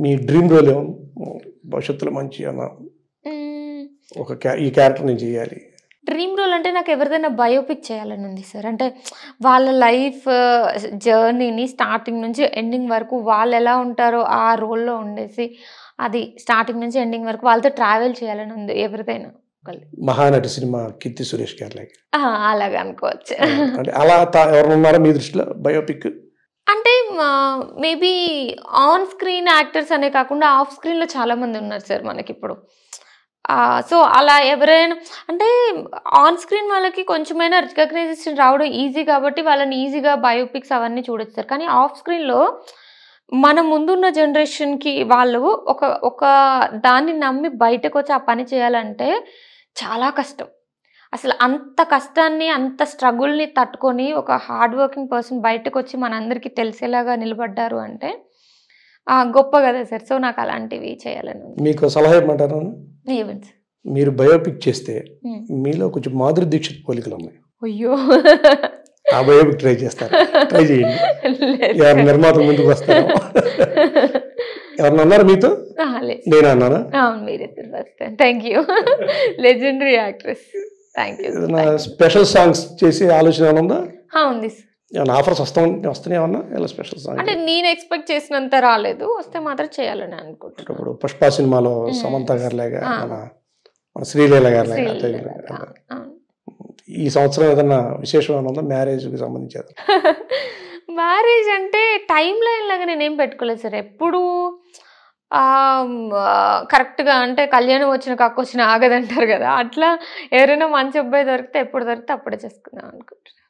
మీ dream role ఏమన్నా భవిష్యత్తులో మంచి అన్న ఈ క్యారెక్టర్ నేను చేయాలి? డ్రీమ్ రోల్ అంటే నాకు ఎవరిదైనా బయోపిక్ చేయాలని ఉంది సార్. అంటే వాళ్ళ లైఫ్ జర్నీని స్టార్టింగ్ నుంచి ఎండింగ్ వరకు వాళ్ళు ఎలా ఉంటారో ఆ రోల్లో ఉండేసి అది స్టార్టింగ్ నుంచి ఎండింగ్ వరకు వాళ్ళతో ట్రావెల్ చేయాలని ఉంది ఎవరిదైనా. మహానటి సినిమా కీర్తి సురేష్ గారి అలాగే అనుకోవచ్చు. అంటే అలా ఎవరు ఉన్నారా మీ దృష్టిలో బయోపిక్? అంటే మేబీ ఆన్ స్క్రీన్ యాక్టర్స్ అనే కాకుండా ఆఫ్ స్క్రీన్లో చాలామంది ఉన్నారు సార్ మనకి ఇప్పుడు. సో అలా ఎవరైనా అంటే ఆన్ స్క్రీన్ వాళ్ళకి కొంచెమైనా రికగ్నైజేషన్ రావడం ఈజీ కాబట్టి వాళ్ళని ఈజీగా బయోపిక్స్ అవన్నీ చూడొచ్చు సార్. కానీ ఆఫ్ స్క్రీన్లో మన ముందున్న జనరేషన్కి వాళ్ళు ఒక దాన్ని నమ్మి బయటకు వచ్చి ఆ పని చేయాలంటే చాలా కష్టం. అసలు అంత కష్టాన్ని అంత స్ట్రగుల్ని తట్టుకొని ఒక హార్డ్ వర్కింగ్ పర్సన్ బయటకు వచ్చి మనందరికీ తెలిసేలాగా నిలబడ్డారు అంటే గొప్ప కదా సార్. సో నాకు అలాంటివి చేయాలని. మీకు సలహా ఇవ్వమంటారా? ఏమండి సార్, మీరు బయోపిక్ చేస్తే మీలో కొంచెం మాధురి దీక్షిత్ పోలికలు ఉన్నాయి. అయ్యో, ఆ బయోపిక్ ట్రై చేస్తారు, ట్రై చేయండి. ఎవరు నిర్మాత ముందుకు వస్తారు? ఎవరన్నా అన్నారు మీతో? నేను అన్నానా? మీరే first. Thank you, legendary actress. Thank you. Special songs చేసే ఆలోచన ఉందా? ఉంది సార్. ఏమన్నా ఆఫర్స్ వస్తున్నాయి ఏమన్నా ఇలా స్పెషల్ సాంగ్? అంటే నేను ఎక్స్పెక్ట్ చేసినంత రాలేదు, వస్తే మాత్రం చేయాలని అనుకుంటున్నాను. ఇప్పుడు పుష్ప సినిమాలో సమంత గారి లాగా మన శ్రీలీల గారి లాగా ఈ సంవత్సరం ఏదన్నా విశేషమైన ఉందా మ్యారేజ్కి సంబంధించి? మ్యారేజ్ అంటే టైం లైన్ లాగా నేనేం పెట్టుకోలేదు సార్. ఎప్పుడు కరెక్ట్గా అంటే కళ్యాణం వచ్చిన కక్కొచ్చిన ఆగదంటారు కదా, అట్లా ఎవరైనా మంచి అబ్బాయి దొరికితే ఎప్పుడు దొరికితే అప్పుడే చేసుకుందాం అనుకుంటున్నాను.